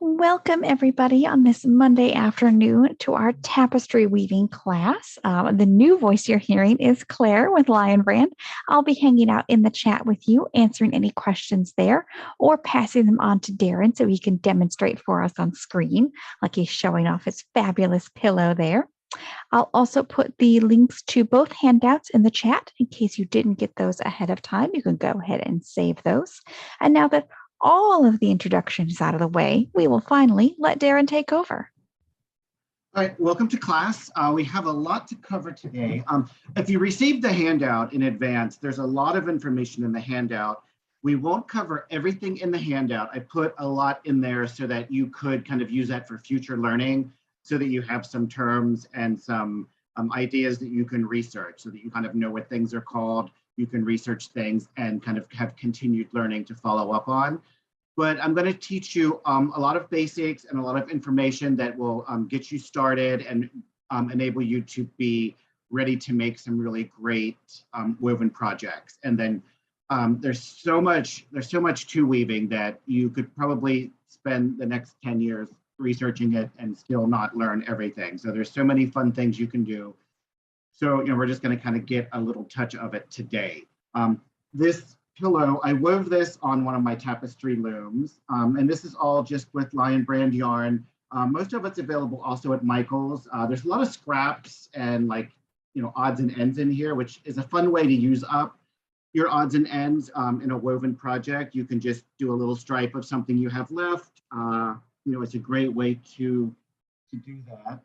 Welcome, everybody, on this Monday afternoon to our tapestry weaving class. The new voice you're hearing is Claire with Lion Brand. I'll be hanging out in the chat with you, answering any questions there, or passing them on to Darrin so he can demonstrate for us on screen, like he's showing off his fabulous pillow there. I'll also put the links to both handouts in the chat in case you didn't get those ahead of time. You can go ahead and save those. And now that all of the introductions out of the way, we will finally let Darrin take over. All right, welcome to class. We have a lot to cover today. If you received the handout in advance, there's a lot of information in the handout. We won't cover everything in the handout. I put a lot in there so that you could kind of use that for future learning, so that you have some terms and some ideas that you can research, so that you kind of know what things are called. You can research things and kind of have continued learning to follow up on. But I'm going to teach you a lot of basics and a lot of information that will get you started and enable you to be ready to make some really great woven projects. And then there's so much to weaving that you could probably spend the next 10 years researching it and still not learn everything. So there's so many fun things you can do. So, we're just going to kind of get a little touch of it today. This pillow, I wove this on one of my tapestry looms, and this is all just with Lion Brand yarn. Most of it's available also at Michael's. There's a lot of scraps and odds and ends in here, which is a fun way to use up your odds and ends in a woven project. You can just do a little stripe of something you have left. It's a great way to do that.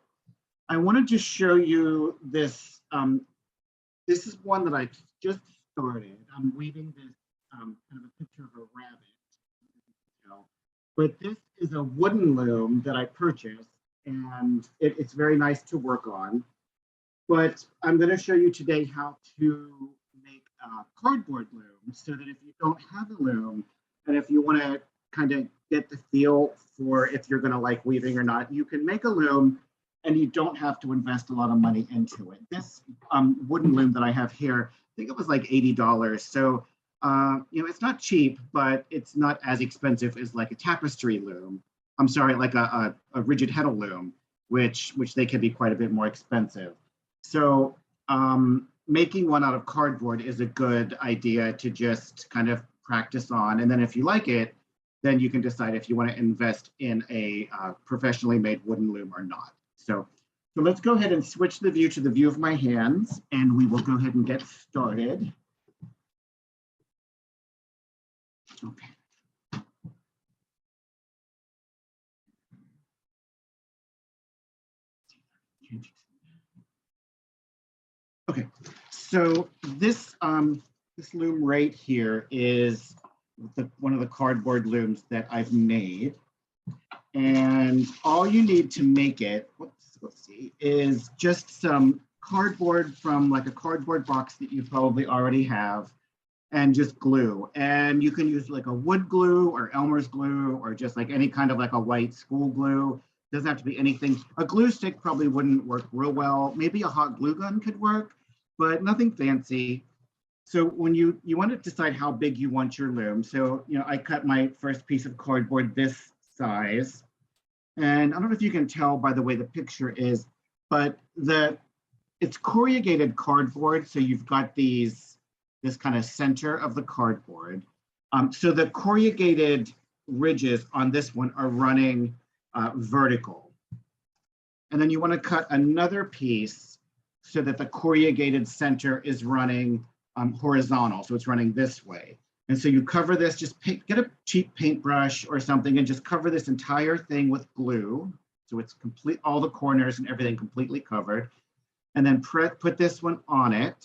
I wanted to show you this. This is one that I just started. I'm weaving this kind of a picture of a rabbit. But this is a wooden loom that I purchased, and it's very nice to work on. But I'm going to show you today how to make a cardboard loom, so that if you don't have a loom, and if you want to kind of get the feel for if you're going to like weaving or not, you can make a loom and you don't have to invest a lot of money into it. This wooden loom that I have here, I think it was like $80. So, it's not cheap, but it's not as expensive as like a tapestry loom. I'm sorry, like a rigid heddle loom, which they can be quite a bit more expensive. So making one out of cardboard is a good idea to just kind of practice on. And then if you like it, then you can decide if you want to invest in a professionally made wooden loom or not. So let's go ahead and switch the view to the view of my hands, and we will go ahead and get started. Okay. Okay, so this loom right here is one of the cardboard looms that I've made. And all you need to make it, let's see, is just some cardboard from like a cardboard box that you probably already have, and just glue. And you can use like a wood glue or Elmer's glue, or just like any kind of like a white school glue. Doesn't have to be anything. A glue stick probably wouldn't work real well. Maybe a hot glue gun could work, but nothing fancy. So when you want to decide how big you want your loom, so I cut my first piece of cardboard this size, and I don't know if you can tell by the way the picture is, but it's corrugated cardboard, so you've got this kind of center of the cardboard. So the corrugated ridges on this one are running vertical, and then you want to cut another piece so that the corrugated center is running horizontal, so it's running this way. And so you cover this, just get a cheap paintbrush or something and just cover this entire thing with glue. So it's complete, all the corners and everything completely covered. And then put this one on it.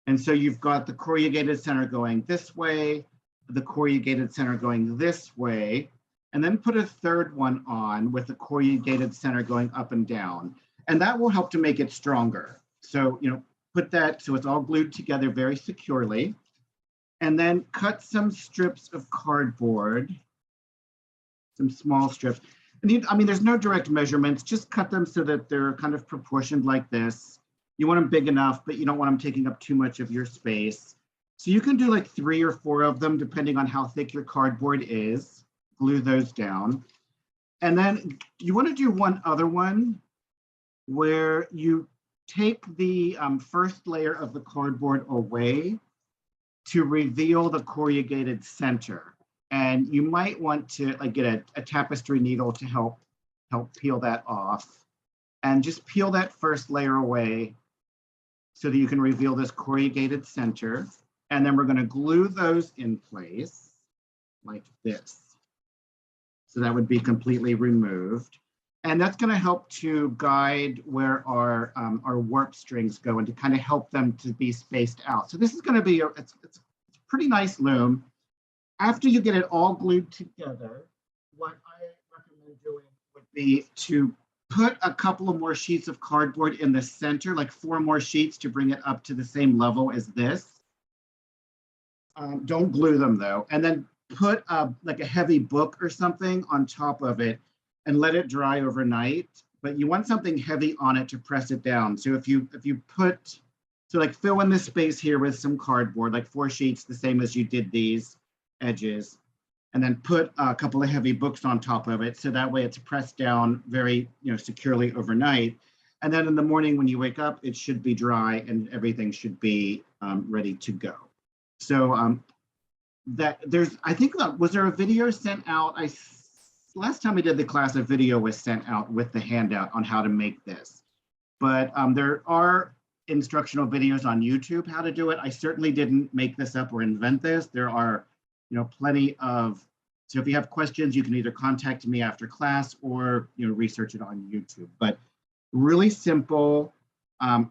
And so you've got the corrugated center going this way, the corrugated center going this way, and then put a third one on with the corrugated center going up and down. And that will help to make it stronger. So, put that so it's all glued together very securely. And then cut some strips of cardboard, some small strips. And there's no direct measurements, just cut them so that they're kind of proportioned like this. You want them big enough, but you don't want them taking up too much of your space. So you can do like 3 or 4 of them, depending on how thick your cardboard is. Glue those down. And then you want to do one other one where you take the first layer of the cardboard away to reveal the corrugated center. And you might want to like get a tapestry needle to help peel that off. And just peel that first layer away so that you can reveal this corrugated center. And then we're going to glue those in place like this. So that would be completely removed. And that's going to help to guide where our warp strings go and to kind of help them to be spaced out. So this is going to be, it's a pretty nice loom. After you get it all glued together, what I recommend doing would be to put a couple of more sheets of cardboard in the center, like 4 more sheets to bring it up to the same level as this. Don't glue them though. And then put like a heavy book or something on top of it and let it dry overnight. But you want something heavy on it to press it down. So if you put, so like fill in this space here with some cardboard, like 4 sheets, the same as you did these edges, and then put a couple of heavy books on top of it. So that way it's pressed down very, securely overnight. And then in the morning when you wake up, it should be dry and everything should be ready to go. So that there's, I think, was there a video sent out? Last time we did the class, a video was sent out with the handout on how to make this. But there are instructional videos on YouTube how to do it. I certainly didn't make this up or invent this. There are, plenty of, so if you have questions, you can either contact me after class or, research it on YouTube. But really simple.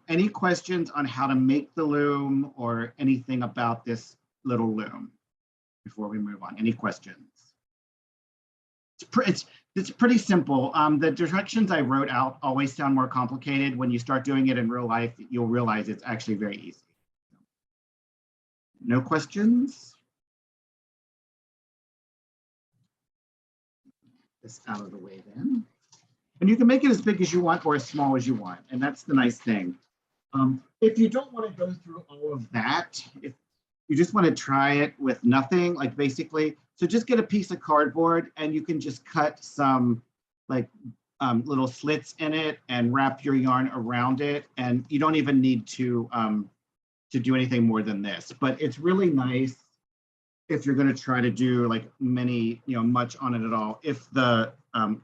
Any questions on how to make the loom or anything about this little loom before we move on? Any questions? It's pretty simple. The directions I wrote out always sound more complicated. When you start doing it in real life, you'll realize it's actually very easy. No questions? This out of the way then. And you can make it as big as you want or as small as you want. And that's the nice thing. If you don't want to go through all of that, if you just want to try it with nothing, like basically, so just get a piece of cardboard and you can just cut some like little slits in it and wrap your yarn around it. And you don't even need to do anything more than this, but it's really nice if you're going to try to do like much on it at all, if the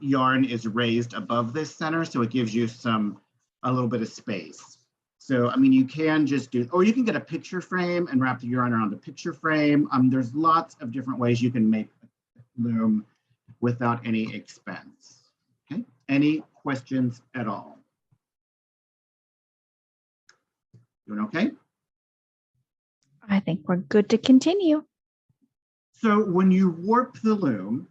yarn is raised above this center, so it gives you a little bit of space. So, I mean, you can just do, or you can get a picture frame and wrap the yarn around the picture frame. There's lots of different ways you can make a loom without any expense. Okay, any questions at all? Doing okay? I think we're good to continue. So when you warp the loom,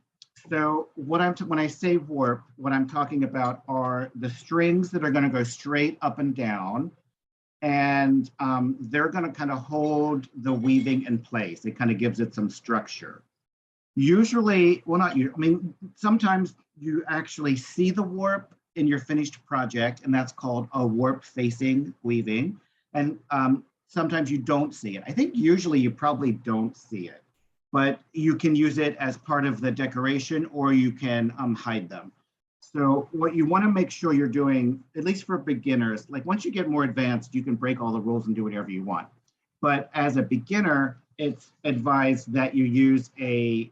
so when I say warp, what I'm talking about are the strings that are going to go straight up and down, and they're going to kind of hold the weaving in place. It kind of gives it some structure. Usually, well, not you. I mean, sometimes you actually see the warp in your finished project, and that's called a warp facing weaving. And sometimes you don't see it. I think usually you probably don't see it, but you can use it as part of the decoration or you can hide them. So what you want to make sure you're doing, at least for beginners, like once you get more advanced, you can break all the rules and do whatever you want. But as a beginner, it's advised that you use a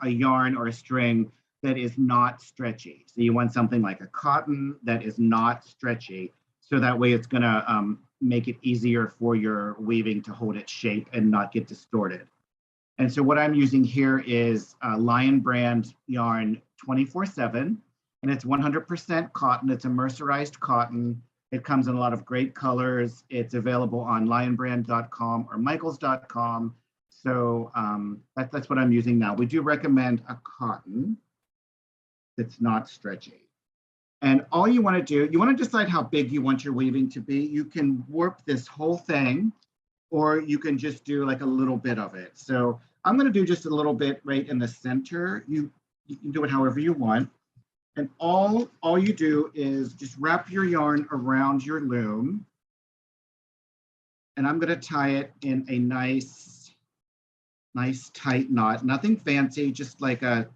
yarn or a string that is not stretchy. So you want something like a cotton that is not stretchy. So that way it's going to make it easier for your weaving to hold its shape and not get distorted. And so what I'm using here is Lion Brand yarn 24/7, and it's 100% cotton. It's a mercerized cotton. It comes in a lot of great colors. It's available on lionbrand.com or michaels.com. So that's what I'm using now. We do recommend a cotton that's not stretchy. And all you want to do, you want to decide how big you want your weaving to be. You can warp this whole thing, or you can just do like a little bit of it. So I'm going to do just a little bit right in the center. You can do it however you want. And all you do is just wrap your yarn around your loom. And I'm going to tie it in a nice tight knot. Nothing fancy, just like a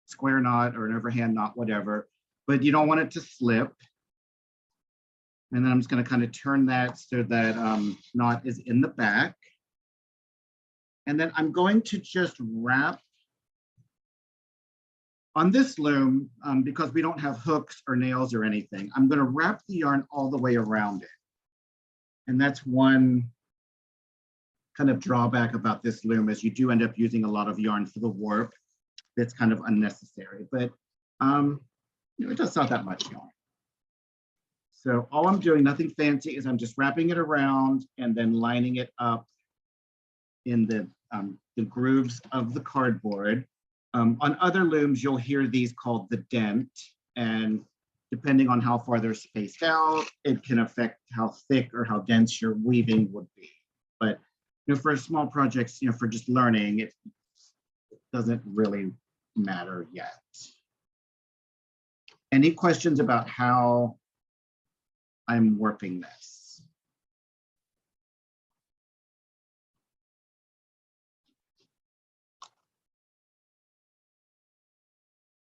square knot or an overhand knot, whatever, but you don't want it to slip. And then I'm just going to kind of turn that so that knot is in the back. And then I'm going to just wrap on this loom, because we don't have hooks or nails or anything. I'm going to wrap the yarn all the way around it. And that's one kind of drawback about this loom, is you do end up using a lot of yarn for the warp. That's kind of unnecessary, but it's not that much yarn. So all I'm doing, nothing fancy, is I'm just wrapping it around and then lining it up in the grooves of the cardboard. On other looms, you'll hear these called the dent, and depending on how far they're spaced out, it can affect how thick or how dense your weaving would be. But for small projects, for just learning, it doesn't really matter yet. Any questions about how I'm warping this?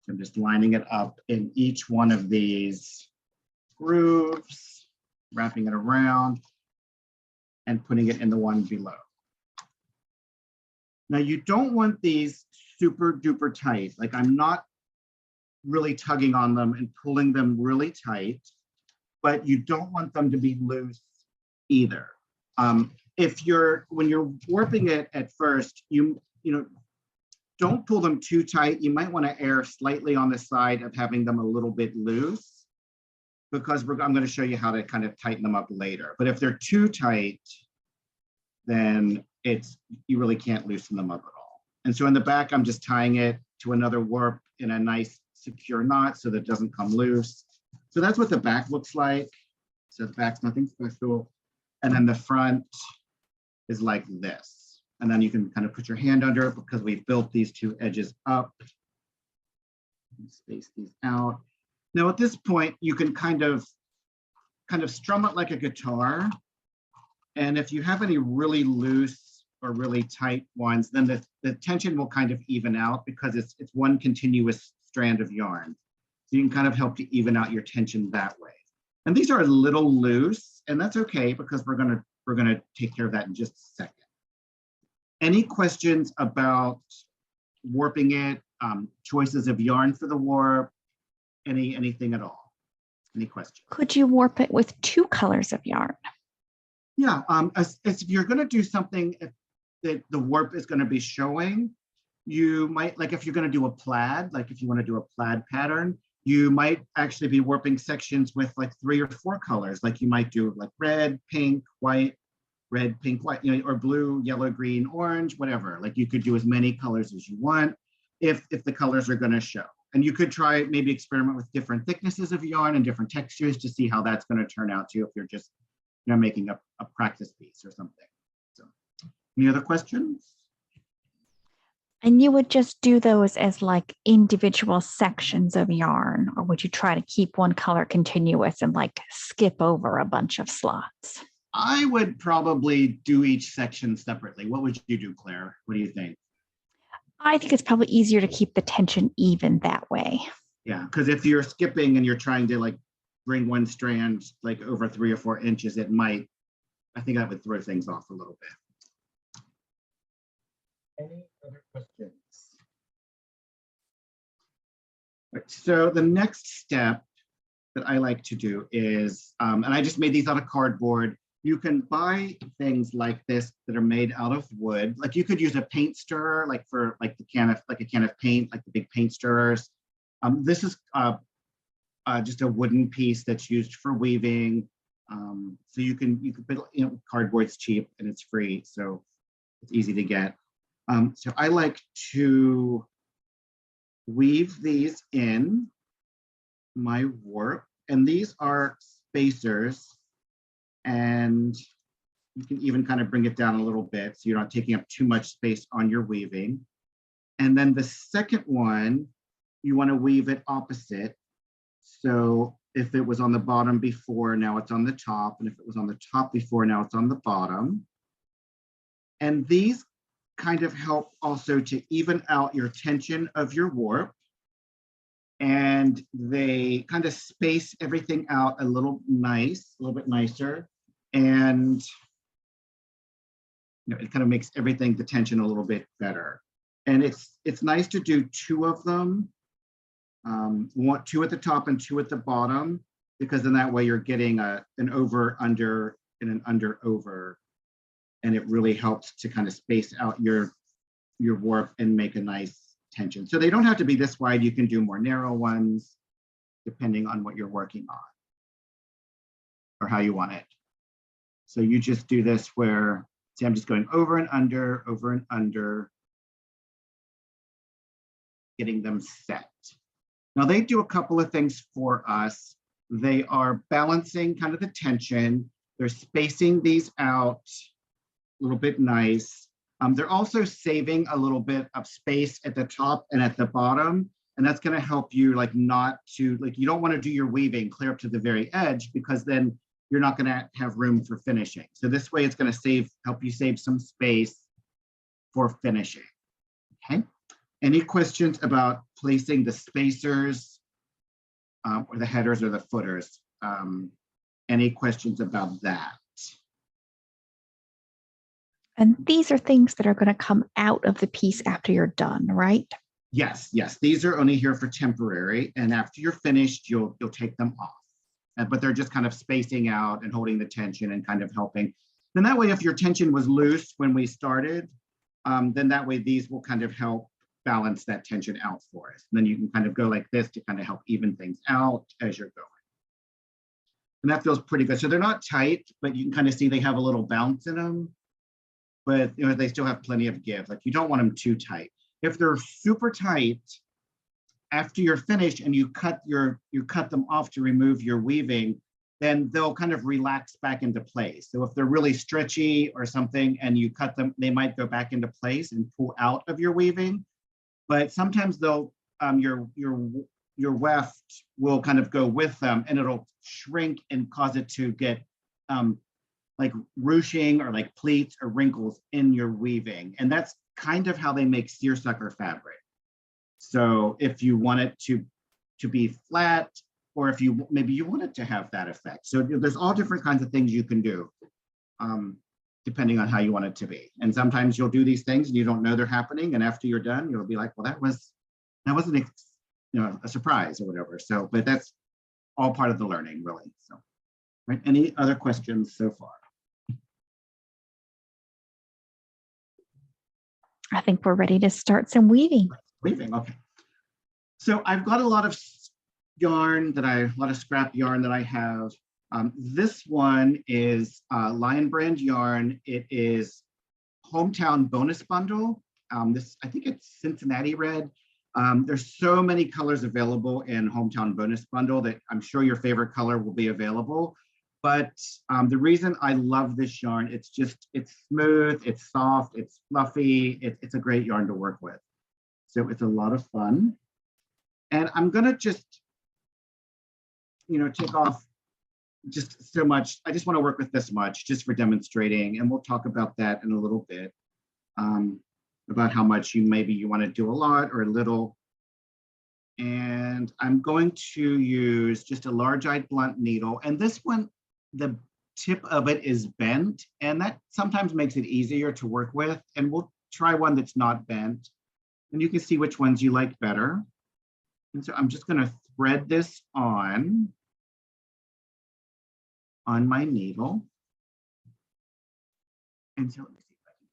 I'm just lining it up in each one of these grooves, wrapping it around, and putting it in the one below. Now, you don't want these super duper tight. Like, I'm not really tugging on them and pulling them really tight, but you don't want them to be loose either. When you're warping it at first, you don't pull them too tight. You might want to err slightly on the side of having them a little bit loose, because I'm going to show you how to kind of tighten them up later. But if they're too tight, then you really can't loosen them up at all. And so in the back, I'm just tying it to another warp in a nice secure knot so that it doesn't come loose. So that's what the back looks like. So the back's nothing special. And then the front is like this. And then you can kind of put your hand under it, because we've built these two edges up. Space these out. Now at this point, you can kind of strum it like a guitar. And if you have any really loose or really tight ones, then the tension will kind of even out, because it's one continuous strand of yarn. So you can kind of help to even out your tension that way. And these are a little loose, and that's okay, because we're gonna take care of that in just a second. Any questions about warping it, choices of yarn for the warp, anything at all? Any questions? Could you warp it with 2 colors of yarn? Yeah, as if you're going to do something that the warp is going to be showing, you might, like if you're going to do a plaid, like if you want to do a plaid pattern, you might actually be warping sections with like 3 or 4 colors. Like you might do like red, pink, white, red, pink, white, or blue, yellow, green, orange, whatever. Like you could do as many colors as you want if the colors are going to show. And you could try, maybe experiment with different thicknesses of yarn and different textures to see how that's going to turn out too, if you're just making a practice piece or something. So, any other questions? And you would just do those as like individual sections of yarn, or would you try to keep one color continuous and like skip over a bunch of slots? I would probably do each section separately. What would you do, Claire? What do you think? I think it's probably easier to keep the tension even that way. Yeah, because if you're skipping and you're trying to like bring one strand like over 3 or 4 inches, I think that would throw things off a little bit. Any other questions? Right, so the next step that I like to do is, and I just made these out of cardboard. You can buy things like this that are made out of wood. Like you could use a paint stirrer, like for like a can of paint, like the big paint stirrers. This is just a wooden piece that's used for weaving. So you can put, cardboard's cheap and it's free, so it's easy to get. So I like to weave these in my warp, and these are spacers, and you can even kind of bring it down a little bit so you're not taking up too much space on your weaving. And then the second one, you want to weave it opposite. So if it was on the bottom before, now it's on the top, and if it was on the top before, now it's on the bottom. And these kind of help also to even out your tension of your warp. and they kind of space everything out a little bit nicer. And it kind of makes everything, the tension a little bit better. And it's nice to do two of them. Want two at the top and two at the bottom, because then that way you're getting an over, under, and an under, over. And it really helps to kind of space out your warp and make a nice tension. So they don't have to be this wide. You can do more narrow ones, depending on what you're working on or how you want it. So you just do this where, see, I'm just going over and under, getting them set. Now they do a couple of things for us. They are balancing kind of the tension. They're spacing these out a little bit nice. They're also saving a little bit of space at the top and at the bottom. And that's going to help you you don't want to do your weaving clear up to the very edge, because then you're not going to have room for finishing. So this way it's going to help you save some space for finishing. Okay. Any questions about placing the spacers or the headers or the footers? Any questions about that? And these are things that are going to come out of the piece after you're done, right? Yes. These are only here for temporary, and after you're finished, you'll take them off. But they're just kind of spacing out and holding the tension and kind of helping. Then that way, if your tension was loose when we started, then that way these will kind of help balance that tension out for us. And then you can kind of go like this to kind of help even things out as you're going. And that feels pretty good. So they're not tight, but you can kind of see they have a little bounce in them. But they still have plenty of give. Like, you don't want them too tight. If they're super tight, after you're finished and you cut them off to remove your weaving, then they'll kind of relax back into place. So if they're really stretchy or something and you cut them, they might go back into place and pull out of your weaving. But sometimes they'll your weft will kind of go with them, and it'll shrink and cause it to get like ruching or like pleats or wrinkles in your weaving. And that's kind of how they make seersucker fabric. So if you want it to be flat, or if maybe you want it to have that effect. So there's all different kinds of things you can do, depending on how you want it to be. And sometimes you'll do these things and you don't know they're happening. And after you're done, you'll be like, well, that wasn't a surprise or whatever. So, but that's all part of the learning, really. So, right. Any other questions so far? I think we're ready to start some weaving. Weaving, okay. So I've got a lot of scrap yarn that I have. This one is Lion Brand yarn. It is Hometown Bonus Bundle. I think it's Cincinnati Red. There's so many colors available in Hometown Bonus Bundle that I'm sure your favorite color will be available. But the reason I love this yarn, it's smooth, it's soft, it's fluffy, it's a great yarn to work with. So it's a lot of fun. And I'm gonna just, take off just so much. I just want to work with this much just for demonstrating, and we'll talk about that in a little bit, about how much you want to do a lot or a little. And I'm going to use just a large-eyed blunt needle, and this one, the tip of it is bent, and that sometimes makes it easier to work with. And we'll try one that's not bent, and you can see which ones you like better. And so I'm just going to thread this on my needle. And so let me see if I can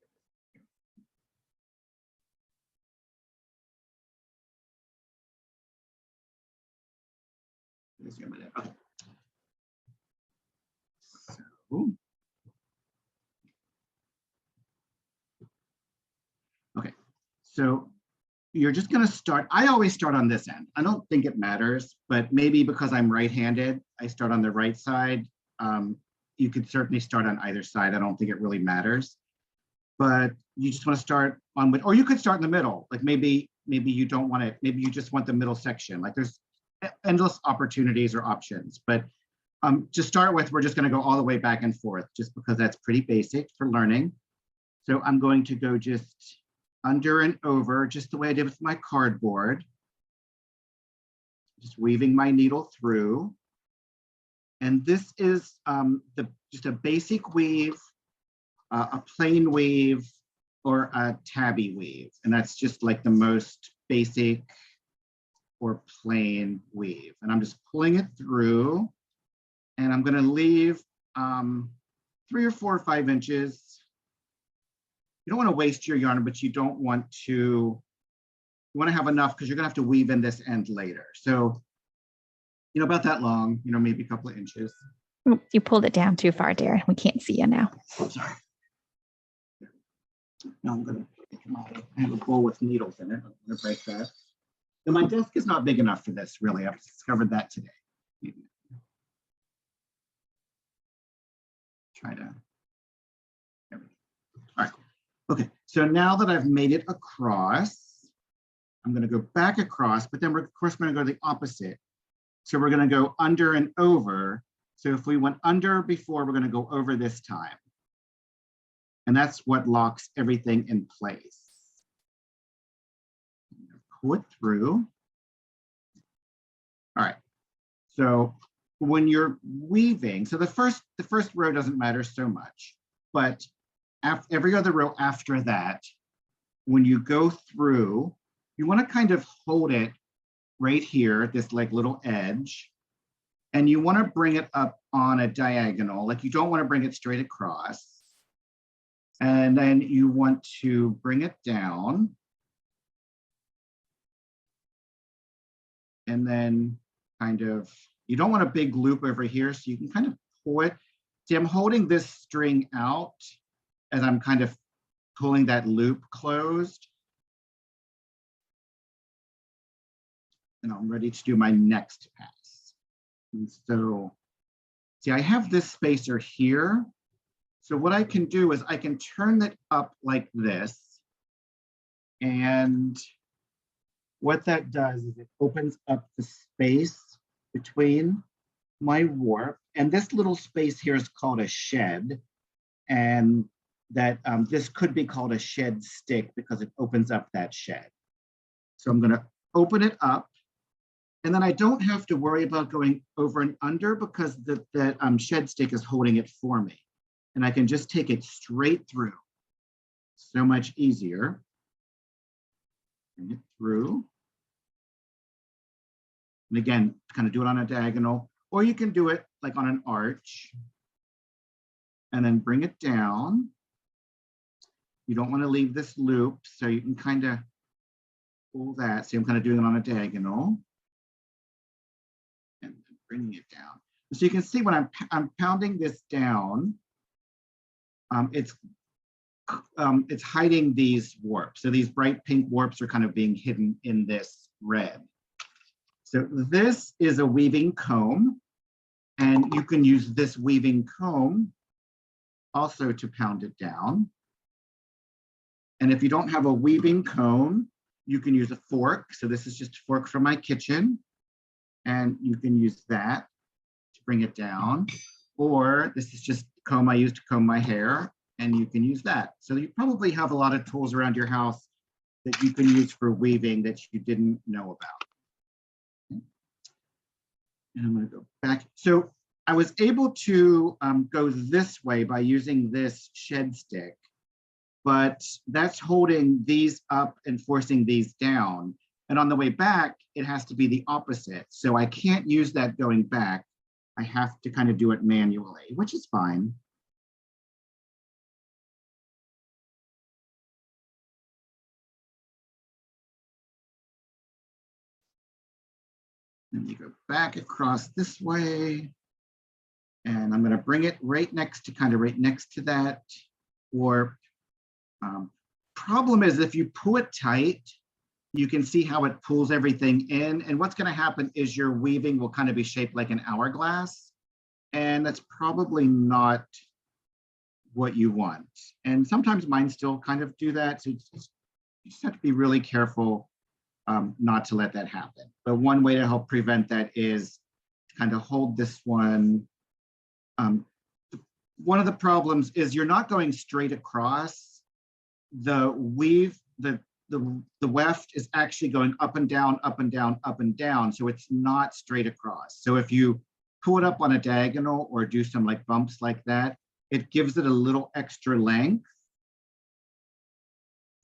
get this here. Okay. Okay, so you're just going to start. I always start on this end. I don't think it matters, but maybe because I'm right-handed, I start on the right side. You could certainly start on either side. I don't think it really matters, but you just want to start on, or you could start in the middle. Like maybe you don't want it. Maybe you just want the middle section. Like there's endless opportunities or options, but to start with, we're just going to go all the way back and forth, just because that's pretty basic for learning. So I'm going to go just under and over, just the way I did with my cardboard. Just weaving my needle through. And this is just a basic weave, a plain weave, or a tabby weave. And that's just like the most basic or plain weave. And I'm just pulling it through, and I'm gonna leave 3 or 4 or 5 inches. You don't wanna waste your yarn, but you don't want to, you wanna have enough because you're gonna have to weave in this end later. So, about that long, maybe a couple of inches. You pulled it down too far, Darrin. We can't see you now. Oh, sorry. Now I'm gonna I have a bowl with needles in it. I'm gonna break that. And my desk is not big enough for this, really. I've discovered that today. Try to, there we go. All right, okay. So now that I've made it across, I'm gonna go back across, but then of course, we're gonna go the opposite. So we're gonna go under and over. So if we went under before, we're gonna go over this time. And that's what locks everything in place. Pull it through. All right, so when you're weaving, so the first row doesn't matter so much, but every other row after that, when you go through, you want to kind of hold it right here, this like little edge, and you want to bring it up on a diagonal, like you don't want to bring it straight across. And then you want to bring it down. And then kind of, you don't want a big loop over here, so you can kind of pull it. See, I'm holding this string out as I'm kind of pulling that loop closed. And I'm ready to do my next pass. And so, see, I have this spacer here. So what I can do is I can turn it up like this. And what that does is it opens up the space between my warp. And this little space here is called a shed. And that this could be called a shed stick because it opens up that shed. So I'm gonna open it up. And then I don't have to worry about going over and under because that shed stick is holding it for me. And I can just take it straight through. So much easier. Bring it through. And again, kind of do it on a diagonal, or you can do it like on an arch. And then bring it down. You don't want to leave this loop, so you can kind of pull that. See, I'm kind of doing it on a diagonal. And bringing it down. So you can see when I'm pounding this down, it's hiding these warps. So these bright pink warps are kind of being hidden in this red. So this is a weaving comb, and you can use this weaving comb also to pound it down. And if you don't have a weaving comb, you can use a fork. So this is just a fork from my kitchen, and you can use that to bring it down. Or this is just a comb I use to comb my hair, and you can use that. So you probably have a lot of tools around your house that you can use for weaving that you didn't know about. And I'm going to go back. So I was able to go this way by using this shed stick, but that's holding these up and forcing these down. And on the way back, it has to be the opposite. So I can't use that going back. I have to kind of do it manually, which is fine. Then you go back across this way. And I'm going to bring it right next to that warp. Problem is, if you pull it tight, you can see how it pulls everything in. And what's going to happen is your weaving will kind of be shaped like an hourglass. And that's probably not what you want. And sometimes mine still kind of do that. So you just have to be really careful not to let that happen. But one way to help prevent that is to kind of hold this one. One of the problems is you're not going straight across. The the weft is actually going up and down, up and down, up and down. So it's not straight across. So if you pull it up on a diagonal or do some like bumps like that, it gives it a little extra length.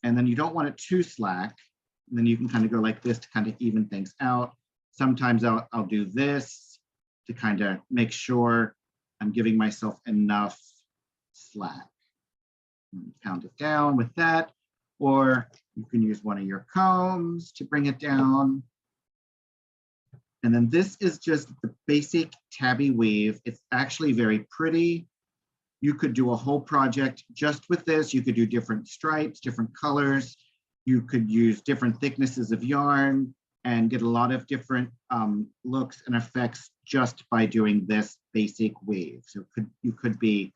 And then you don't want it too slack. And then you can kind of go like this to kind of even things out. Sometimes I'll do this to kind of make sure I'm giving myself enough slack. Pound it down with that, or you can use one of your combs to bring it down. And then this is just the basic tabby weave. It's actually very pretty. You could do a whole project just with this. You could do different stripes, different colors. You could use different thicknesses of yarn and get a lot of different looks and effects just by doing this basic weave. So you could be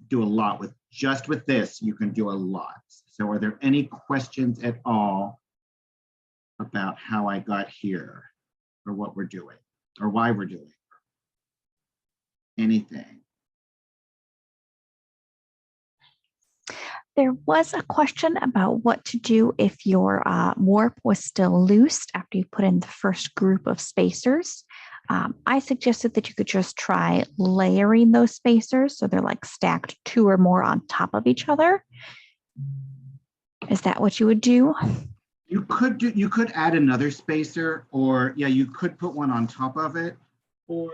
do a lot with just with this. You can do a lot. So are there any questions at all about how I got here or what we're doing or why we're doing anything? There was a question about what to do if your warp was still loose after you put in the first group of spacers. I suggested that you could just try layering those spacers so they're like stacked 2 or more on top of each other. Is that what you would do? You could add another spacer, or yeah, you could put one on top of it, or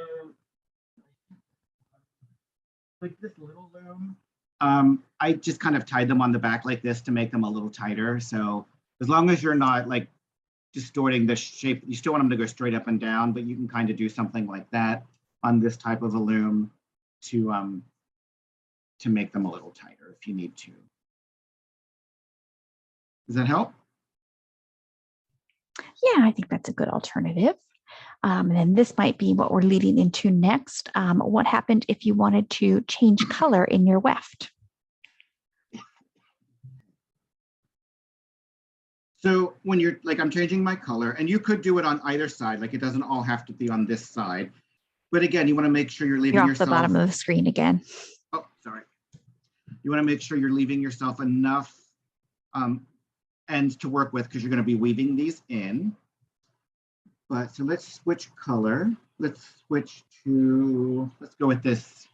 like this little loom. I just kind of tied them on the back like this to make them a little tighter. So as long as you're not like distorting the shape, you still want them to go straight up and down, but you can kind of do something like that on this type of a loom to make them a little tighter if you need to. Does that help? Yeah, I think that's a good alternative. And then this might be what we're leading into next. What happened if you wanted to change color in your weft? So when you're like, I'm changing my color, and you could do it on either side, like it doesn't all have to be on this side. But again, you want to make sure you're leaving You're off yourself. the bottom of the screen again. Oh, sorry. You want to make sure you're leaving yourself enough ends to work with because you're going to be weaving these in. But so let's switch color. Let's switch to, let's go with this.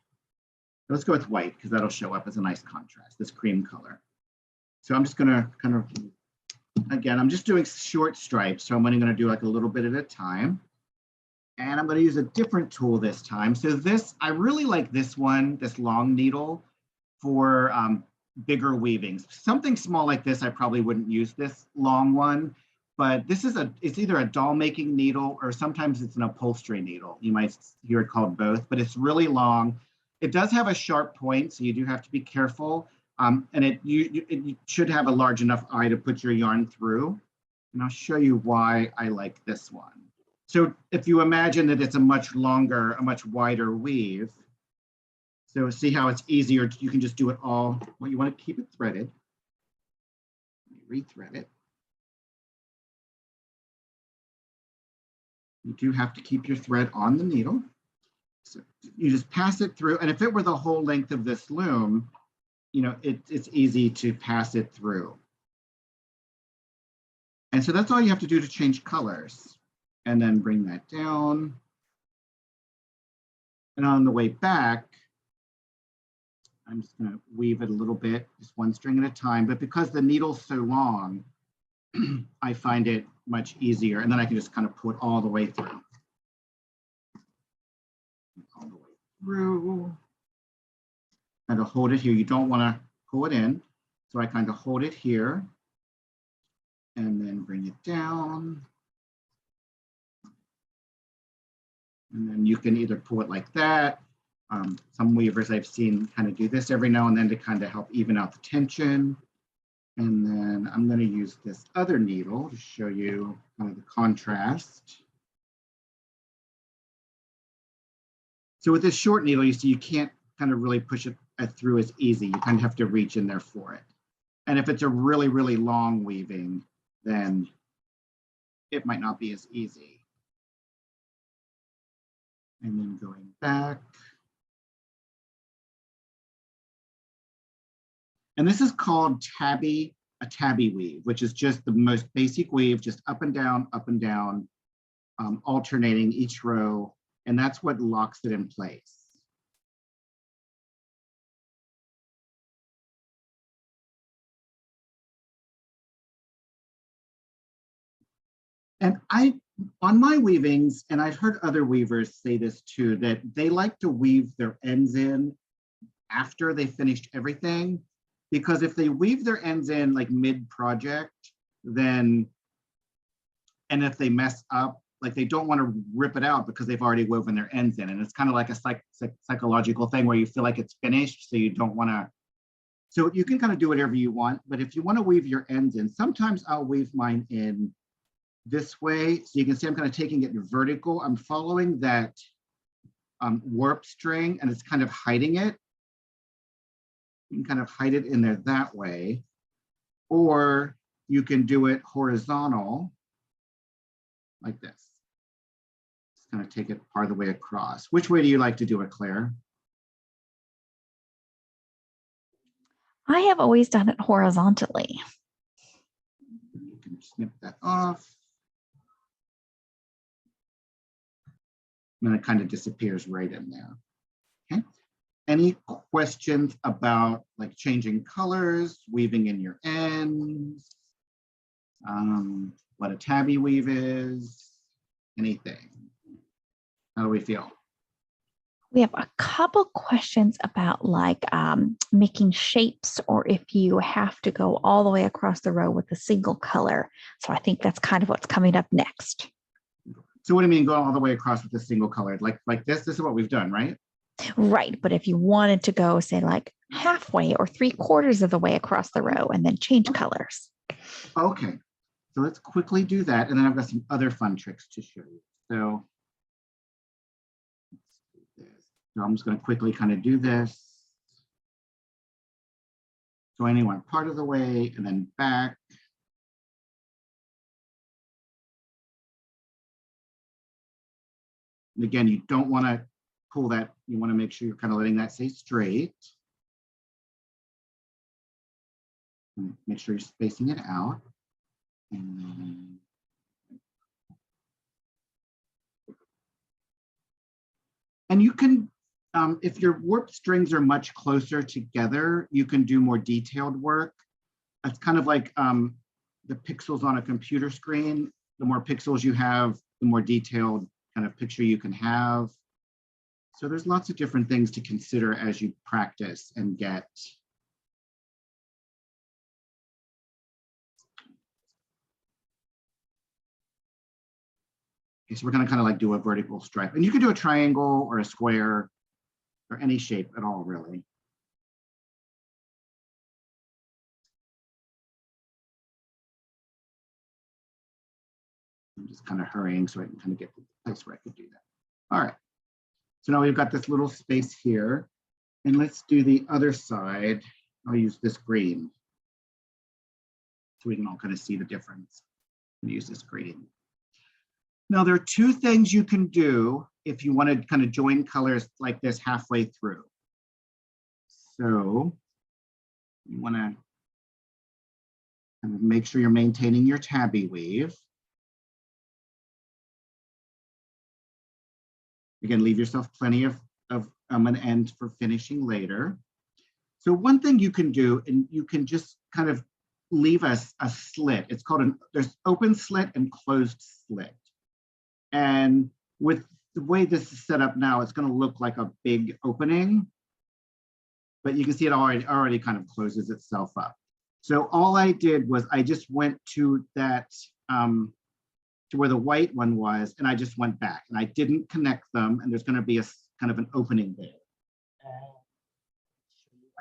Let's go with white because that'll show up as a nice contrast, this cream color. So I'm just going to kind of, again, I'm just doing short stripes. So I'm only going to do like a little bit at a time. And I'm going to use a different tool this time. So this, I really like this one, this long needle for bigger weavings. Something small like this, I probably wouldn't use this long one, but this is it's either a doll making needle or sometimes it's an upholstery needle. You might hear it called both, but it's really long. It does have a sharp point, so you do have to be careful. And it should have a large enough eye to put your yarn through. And I'll show you why I like this one. So if you imagine that it's a much longer, a much wider weave, so see how it's easier, you can just do it all. Well, you want to keep it threaded. Rethread it. You do have to keep your thread on the needle. So you just pass it through, and if it were the whole length of this loom, you know, it's easy to pass it through. And so that's all you have to do to change colors. And then bring that down. And on the way back, I'm just going to weave it a little bit, just one string at a time. But because the needle's so long, I find it much easier. And then I can just kind of pull it all the way through. All the way through. Kind of hold it here. You don't want to pull it in. So I kind of hold it here and then bring it down. And then you can either pull it like that. Some weavers I've seen kind of do this every now and then to kind of help even out the tension. And then I'm going to use this other needle to show you kind of the contrast. So with this short needle, you see you can't kind of really push it through as easy. You kind of have to reach in there for it. And if it's a really, really long weaving, then it might not be as easy. And then going back. And this is called tabby a tabby weave, which is just the most basic weave, just up and down, alternating each row. And that's what locks it in place. And on my weavings, and I've heard other weavers say this too, that they like to weave their ends in after they finished everything, because if they weave their ends in like mid-project, then, and if they mess up, like they don't want to rip it out because they've already woven their ends in. And it's kind of like a psychological thing where you feel like it's finished, so you don't want to. So you can kind of do whatever you want, but if you want to weave your ends in, sometimes I'll weave mine in this way. So you can see I'm kind of taking it vertical. I'm following that warp string and it's kind of hiding it. You can kind of hide it in there that way. Or you can do it horizontal like this. Just kind of take it part of the way across. Which way do you like to do it, Claire? I have always done it horizontally. You can snip that off. And then it kind of disappears right in there. Okay. Any questions about like changing colors, weaving in your ends, what a tabby weave is, anything? How do we feel? We have a couple questions about like making shapes, or if you have to go all the way across the row with a single color. So I think that's kind of what's coming up next. So what do you mean go all the way across with a single color? Like this is what we've done, right? Right. But if you wanted to go, say, like halfway or 3/4 of the way across the row and then change colors. Okay. So let's quickly do that. And then I've got some other fun tricks to show you. So I'm just going to quickly kind of do this. So anyone part of the way and then back. And again, you don't want to pull that. You want to make sure you're kind of letting that stay straight. And make sure you're spacing it out. And you can, if your warp strings are much closer together, you can do more detailed work. It's kind of like the pixels on a computer screen. The more pixels you have, the more detailed kind of picture you can have. So there's lots of different things to consider as you practice and get. Okay, so we're gonna kind of like do a vertical stripe, and you can do a triangle or a square or any shape at all, really. I'm just kind of hurrying so I can kind of get to the place where I could do that. All right. So now we've got this little space here, and let's do the other side. I'll use this green so we can all kind of see the difference. I'm gonna use this green. Now there are two things you can do if you want to kind of join colors like this halfway through. So you want to kind of make sure you're maintaining your tabby weave. Again, leave yourself plenty of an end for finishing later. So one thing you can do, and you can just kind of leave a slit. It's called there's open slit and closed slit. And with the way this is set up now, it's going to look like a big opening, but you can see it already kind of closes itself up. So all I did was I just went to that, to where the white one was, and I just went back and I didn't connect them, and there's going to be a kind of an opening there.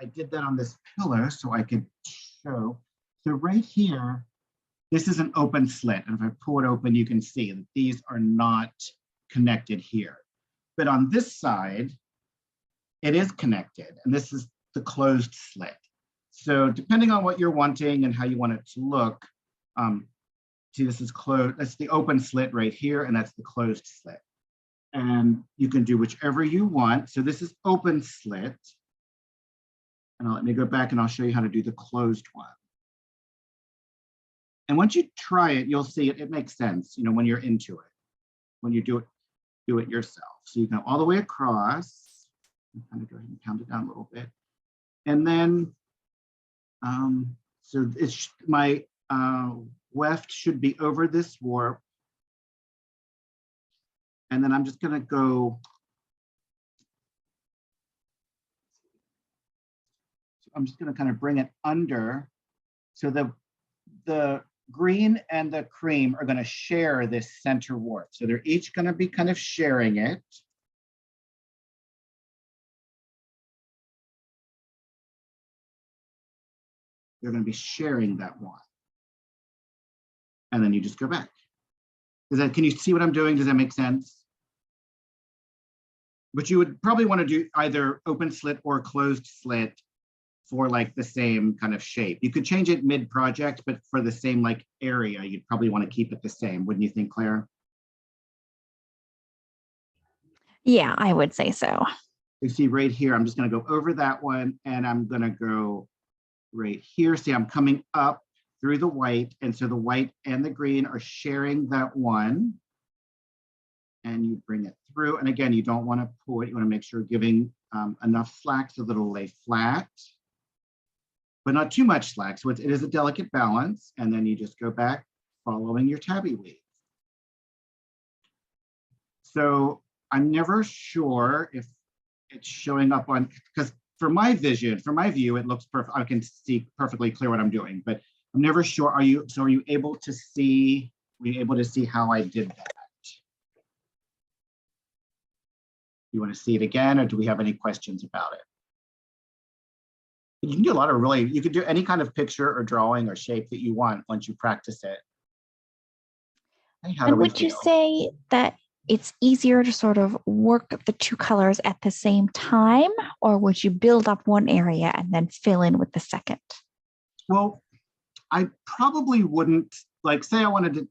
I did that on this pillar so I could show. So right here, this is an open slit, and if I pull it open, you can see that these are not connected here. But on this side, it is connected, and this is the closed slit. So depending on what you're wanting and how you want it to look, see, this is closed. That's the open slit right here, and that's the closed slit. And you can do whichever you want. So this is open slit. And let me go back and I'll show you how to do the closed one. And once you try it, you'll see it makes sense, you know, when you're into it, when you do it yourself. So you go all the way across, kind of go ahead and pound it down a little bit. And then, so it's my weft should be over this warp. And then I'm just gonna go, I'm just gonna kind of bring it under. So the green and the cream are gonna share this center warp. So they're each gonna be kind of sharing it. They're gonna be sharing that one. And then you just go back. Can you see what I'm doing? Does that make sense? But you would probably want to do either open slit or closed slit for like the same kind of shape. You could change it mid-project, but for the same like area, you'd probably want to keep it the same. Wouldn't you think, Claire? Yeah, I would say so. You see right here, I'm just going to go over that one and I'm going to go right here. See, I'm coming up through the white. And so the white and the green are sharing that one. And you bring it through. And again, you don't want to pull it. You want to make sure you're giving enough slack so that it'll lay flat, but not too much slack. So it is a delicate balance. And then you just go back following your tabby weave. So I'm never sure if it's showing up on, because for my vision, for my view, it looks perfect. I can see perfectly clear what I'm doing, but I'm never sure. Are you able to see, were you able to see how I did that? You want to see it again, or do we have any questions about it? You can do a lot of you could do any kind of picture or drawing or shape that you want once you practice it. And would you say that it's easier to sort of work the two colors at the same time, or would you build up one area and then fill in with the second? Well, I probably wouldn't, like say I wanted to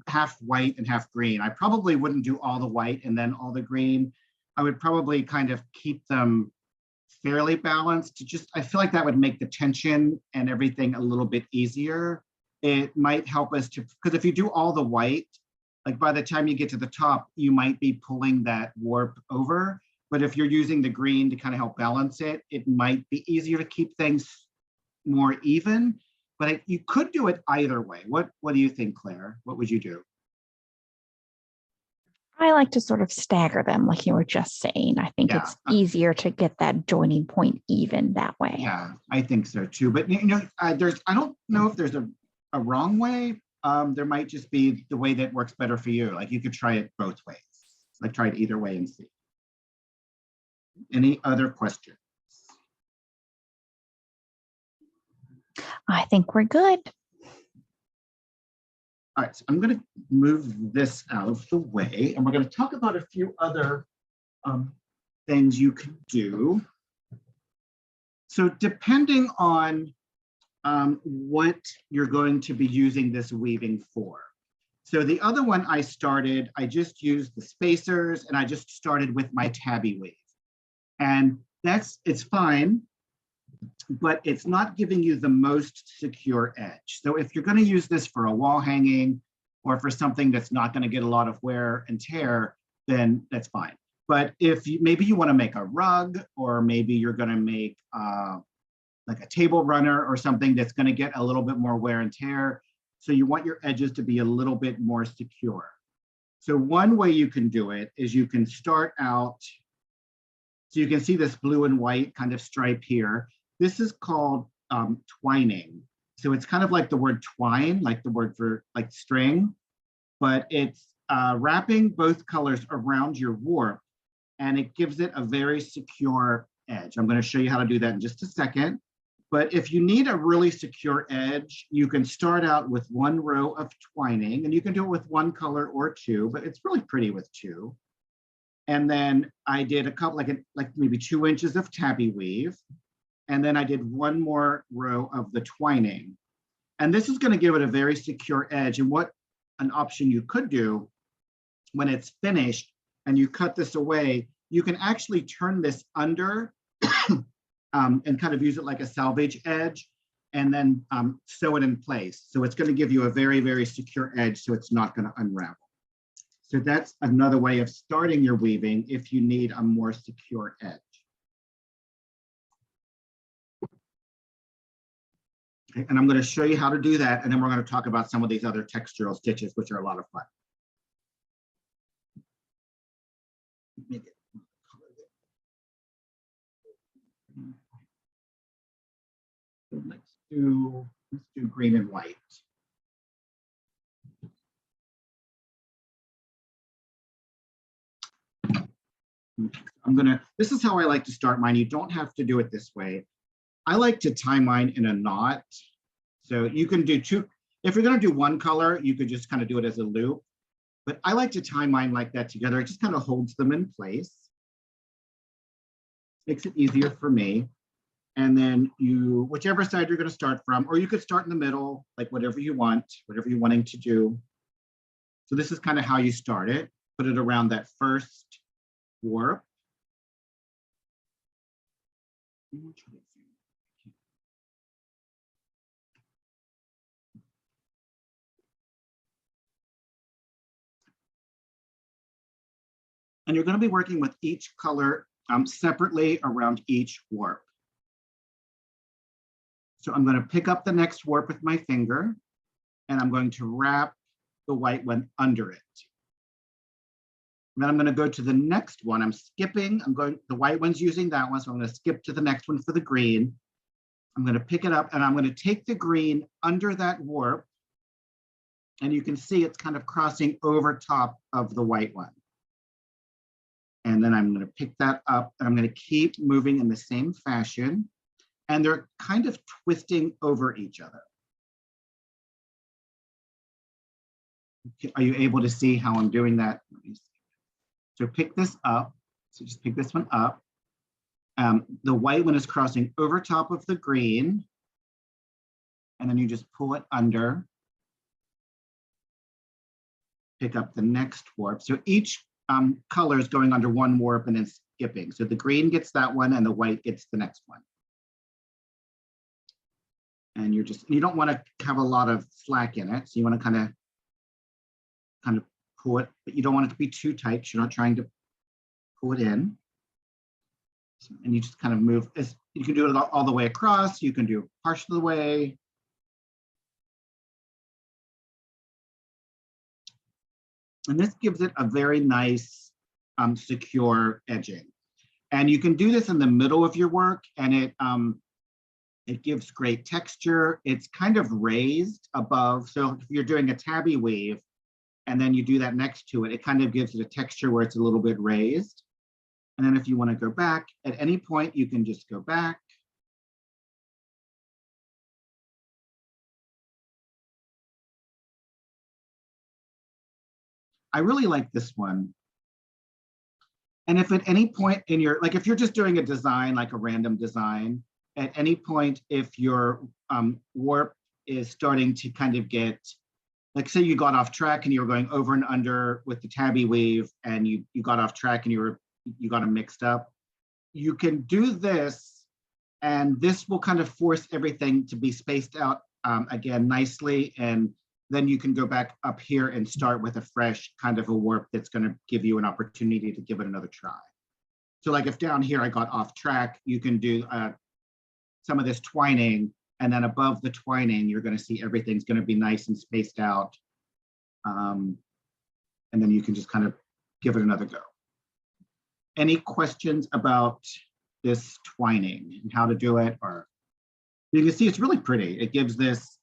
half white and half green. I probably wouldn't do all the white and then all the green. I would probably kind of keep them fairly balanced. I feel like that would make the tension and everything a little bit easier. It might help us to, because if you do all the white, like by the time you get to the top, you might be pulling that warp over. But if you're using the green to kind of help balance it, it might be easier to keep things more even. But you could do it either way. What do you think, Claire? What would you do? I like to sort of stagger them, like you were just saying. I think it's easier to get that joining point even that way. Yeah, I think so too. But you know, I don't know if there's a wrong way. There might just be the way that works better for you. Like you could try it both ways. Like try it either way and see. Any other questions? I think we're good. All right, so I'm going to move this out of the way, and we're going to talk about a few other things you can do. So depending on what you're going to be using this weaving for. So the other one I just used the spacers, and I just started with my tabby weave. And it's fine, but it's not giving you the most secure edge. So if you're going to use this for a wall hanging or for something that's not going to get a lot of wear and tear, then that's fine. But if maybe you want to make a rug, or maybe you're going to make like a table runner or something that's going to get a little bit more wear and tear, so you want your edges to be a little bit more secure. So one way you can do it is you can start out, so you can see this blue and white kind of stripe here. This is called twining. So it's kind of like the word twine, like the word for like string, but it's wrapping both colors around your warp, and it gives it a very secure edge. I'm going to show you how to do that in just a second. But if you need a really secure edge, you can start out with one row of twining, and you can do it with one color or two, but it's really pretty with two. And then I did a couple, like maybe 2 inches of tabby weave. And then I did one more row of the twining. And this is going to give it a very secure edge. And what an option you could do when it's finished and you cut this away, you can actually turn this under and kind of use it like a salvage edge. and then sew it in place. So it's going to give you a very, very secure edge, so it's not going to unravel. So that's another way of starting your weaving if you need a more secure edge. Okay, and I'm going to show you how to do that, and then we're going to talk about some of these other textural stitches, which are a lot of fun. So let's do green and white. This is how I like to start mine. You don't have to do it this way. I like to tie mine in a knot. So you can do two. If you're going to do one color, you could just kind of do it as a loop. But I like to tie mine like that together. It just kind of holds them in place. Makes it easier for me. And then whichever side you're going to start from, or you could start in the middle, like whatever you want, whatever you're wanting to do. So this is kind of how you start it. Put it around that first warp. And you're going to be working with each color separately around each warp. So I'm going to pick up the next warp with my finger, and I'm going to wrap the white one under it. And then I'm going to go to the next one. I'm skipping. The white one's using that one, so I'm going to skip to the next one for the green. I'm going to pick it up, and I'm going to take the green under that warp, and you can see it's kind of crossing over top of the white one. And then I'm going to pick that up, and I'm going to keep moving in the same fashion. And they're kind of twisting over each other. Are you able to see how I'm doing that? So pick this up. So just pick this one up. The white one is crossing over top of the green. And then you just pull it under. Pick up the next warp. So each color is going under one warp and then skipping. So the green gets that one and the white gets the next one. And you don't want to have a lot of slack in it. So you want to kind of pull it, but you don't want it to be too tight. You're not trying to pull it in. So, and you just kind of move. You can do it all the way across. You can do it partial of the way. And this gives it a very nice, secure edging. And you can do this in the middle of your work, and it gives great texture. It's kind of raised above. So if you're doing a tabby weave and then you do that next to it, it kind of gives it a texture where it's a little bit raised. And then if you want to go back at any point, you can just go back. I really like this one. And if at any point in your, like if you're just doing a design, like a random design, at any point, if your warp is starting to kind of get, like say you got off track and you were going over and under with the tabby weave and you got off track and you got them mixed up, you can do this and this will kind of force everything to be spaced out again nicely. And then you can go back up here and start with a fresh kind of a warp that's going to give you an opportunity to give it another try. So like if down here I got off track, you can do some of this twining, and then above the twining, you're going to see everything's going to be nice and spaced out. And then you can just kind of give it another go. Any questions about this twining and how to do it? Or you can see it's really pretty. It gives this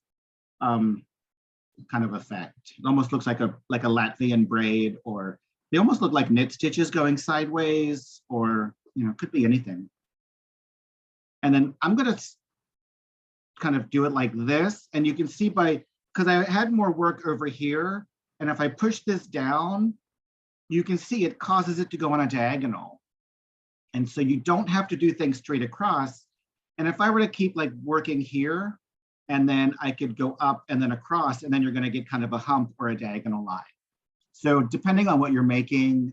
kind of effect. It almost looks like a Latvian braid, or they almost look like knit stitches going sideways, or it could be anything. And then I'm going to kind of do it like this. And you can see because I had more work over here. And if I push this down, you can see it causes it to go on a diagonal. And so you don't have to do things straight across. And if I were to keep like working here, and then I could go up and then across, and then you're going to get kind of a hump or a diagonal line. So depending on what you're making,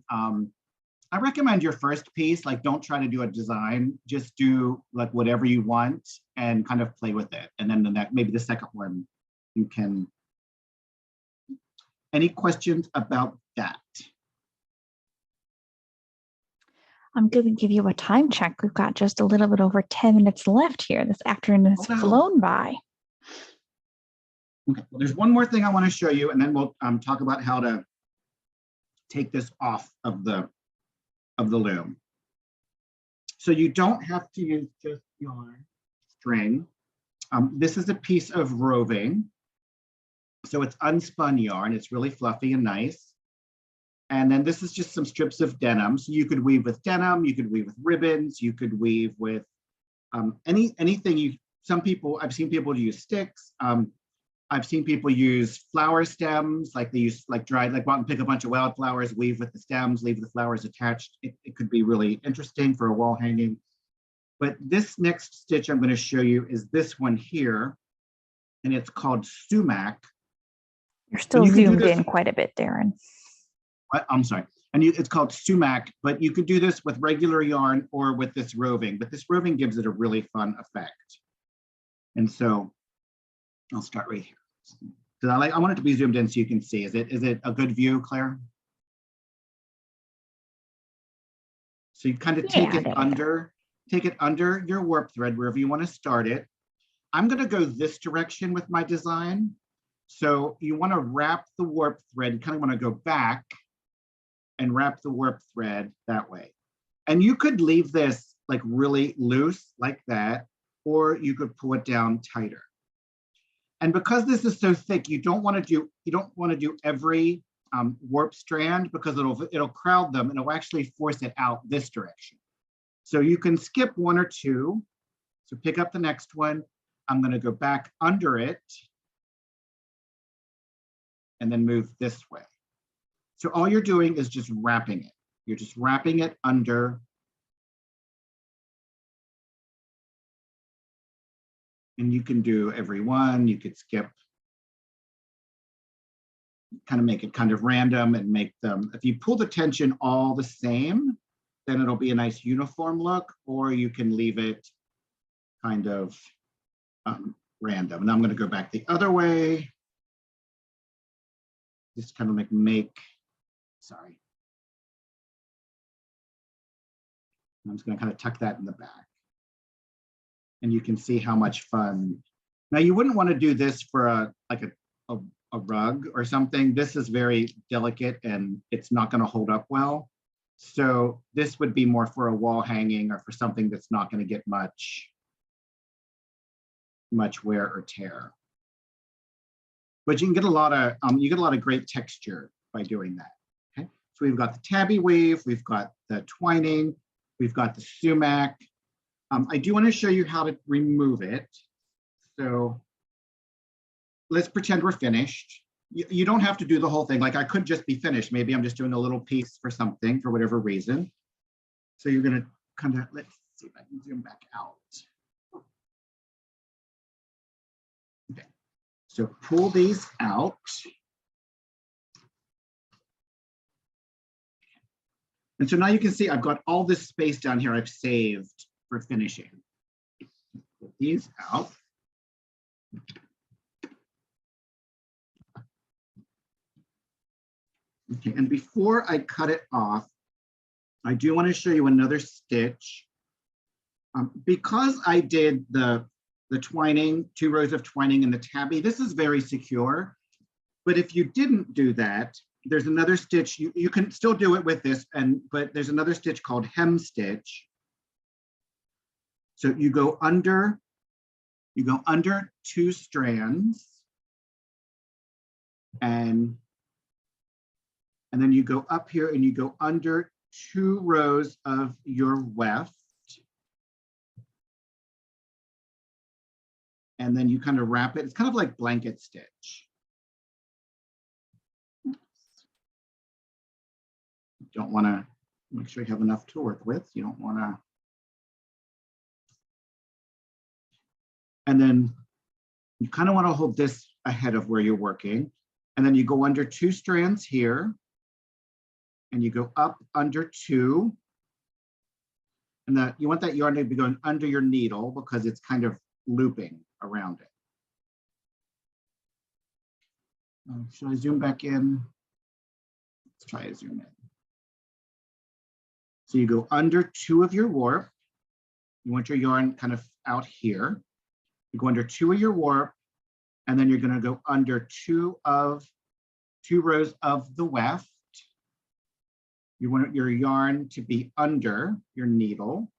I recommend your first piece, like don't try to do a design, just do like whatever you want and kind of play with it. And then the next, maybe the second one, you can. Any questions about that? I'm going to give you a time check. We've got just a little bit over 10 minutes left here. This afternoon has flown by. Okay, well, there's one more thing I want to show you, and then we'll talk about how to take this off of the loom. So you don't have to use just yarn string. This is a piece of roving. So it's unspun yarn. It's really fluffy and nice. And then this is just some strips of denim. So you could weave with denim, you could weave with ribbons, you could weave with anything you, I've seen people use Stix. I've seen people use flower stems, like they use like dried, like go out and pick a bunch of wildflowers, weave with the stems, leave the flowers attached. It could be really interesting for a wall hanging. But this next stitch I'm going to show you is this one here, and it's called sumac. You're still zoomed in quite a bit, Darrin. What? I'm sorry. And it's called sumac, but you could do this with regular yarn or with this roving, but this roving gives it a really fun effect. And so I'll start right here. So I want it to be zoomed in so you can see. Is it a good view, Claire? So you kind of take it under your warp thread, wherever you want to start it. I'm going to go this direction with my design. So you want to wrap the warp thread, you kind of want to go back and wrap the warp thread that way. And you could leave this like really loose like that, or you could pull it down tighter. And because this is so thick, you don't want to do every warp strand, because it'll crowd them and it'll actually force it out this direction. So you can skip one or two. So pick up the next one. I'm going to go back under it and then move this way. So all you're doing is just wrapping it. You're just wrapping it under. And you can do every one, you could skip, kind of make it kind of random and make them, if you pull the tension all the same, then it'll be a nice uniform look, or you can leave it kind of random. And I'm going to go back the other way. Just kind of sorry. I'm just going to kind of tuck that in the back. And you can see how much fun. Now you wouldn't want to do this for a rug or something. This is very delicate and it's not going to hold up well. So this would be more for a wall hanging or for something that's not going to get much wear or tear. But you can get a lot of great texture by doing that. Okay, so we've got the tabby weave, we've got the twining, we've got the sumac. I do want to show you how to remove it. So let's pretend we're finished. You don't have to do the whole thing. Like I could just be finished. Maybe I'm just doing a little piece for something for whatever reason. So you're going to kind of, let's see if I can zoom back out. Okay, so pull these out. And so now you can see I've got all this space down here I've saved for finishing. Put these out. Okay, and before I cut it off, I do want to show you another stitch. Because I did the twining, 2 rows of twining in the tabby, this is very secure. But if you didn't do that, there's another stitch. You can still do it with this, but there's another stitch called hem stitch. So you go under 2 strands, and then you go up here and you go under 2 rows of your weft. And then you kind of wrap it. It's kind of like blanket stitch. You don't want to, make sure you have enough to work with. You don't want to. And then you kind of want to hold this ahead of where you're working. And then you go under 2 strands here. and you go up under 2. And you want that yarn to be going under your needle because it's kind of looping around it. Should I zoom back in? Let's try to zoom in. So you go under 2 of your warp. You want your yarn kind of out here. You go under 2 of your warp, and then you're going to go under 2 rows of the weft. You want your yarn to be under your needle.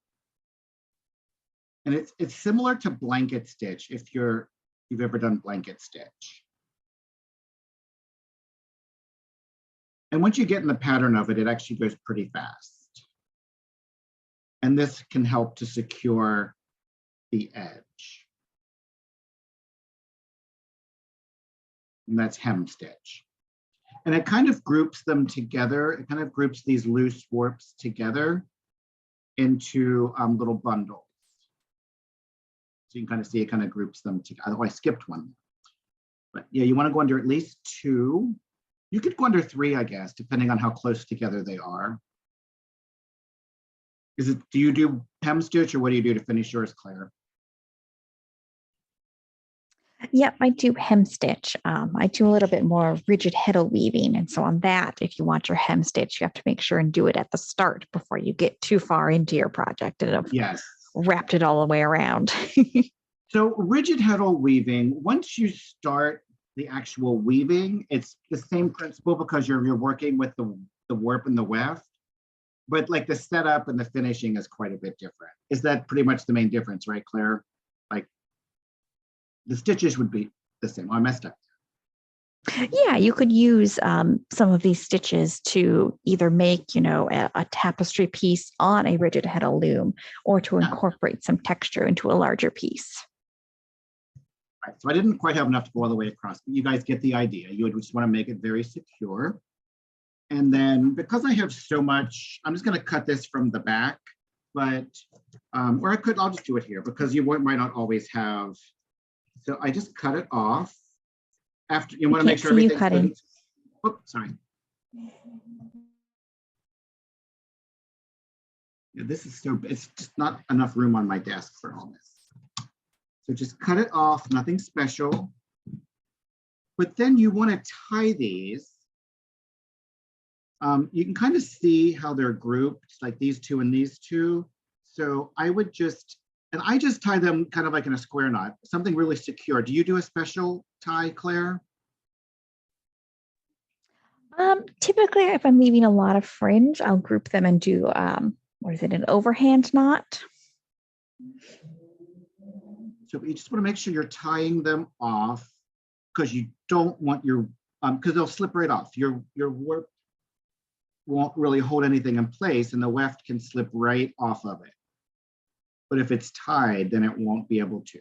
And it's similar to blanket stitch if you've ever done blanket stitch. And once you get in the pattern of it, it actually goes pretty fast. And this can help to secure the edge. And that's hem stitch. And it kind of groups them together. It kind of groups these loose warps together into little bundles. So you can kind of see it kind of groups them together. Oh, I skipped one. But yeah, you want to go under at least 2. You could go under 3, I guess, depending on how close together they are. Do you do hem stitch, or what do you do to finish yours, Claire? Yep, I do hem stitch. I do a little bit more rigid heddle weaving. And so on that, if you want your hem stitch, you have to make sure and do it at the start before you get too far into your project and have wrapped it all the way around. So rigid heddle weaving, once you start the actual weaving, it's the same principle because you're working with the warp and the weft, but like the setup and the finishing is quite a bit different. Is that pretty much the main difference, right, Claire? Like the stitches would be the same. Oh, I messed up. Yeah, you could use some of these stitches to either make, a tapestry piece on a rigid heddle loom, or to incorporate some texture into a larger piece. Right, so I didn't quite have enough to go all the way across, but you guys get the idea. You would just want to make it very secure. And then because I have so much, I'm just going to cut this from the back, but, or I'll just do it here because you might not always have. So I just cut it off. After you want to make sure everything's good. Oops, sorry. Yeah, this is it's just not enough room on my desk for all this. So just cut it off, nothing special. But then you want to tie these. You can kind of see how they're grouped, like these 2 and these 2. So I would just tie them kind of like in a square knot, something really secure. Do you do a special tie, Claire? Typically, if I'm leaving a lot of fringe, I'll group them and do, an overhand knot? So you just want to make sure you're tying them off because you don't want because they'll slip right off. Your warp won't really hold anything in place and the weft can slip right off of it. But if it's tied, then it won't be able to.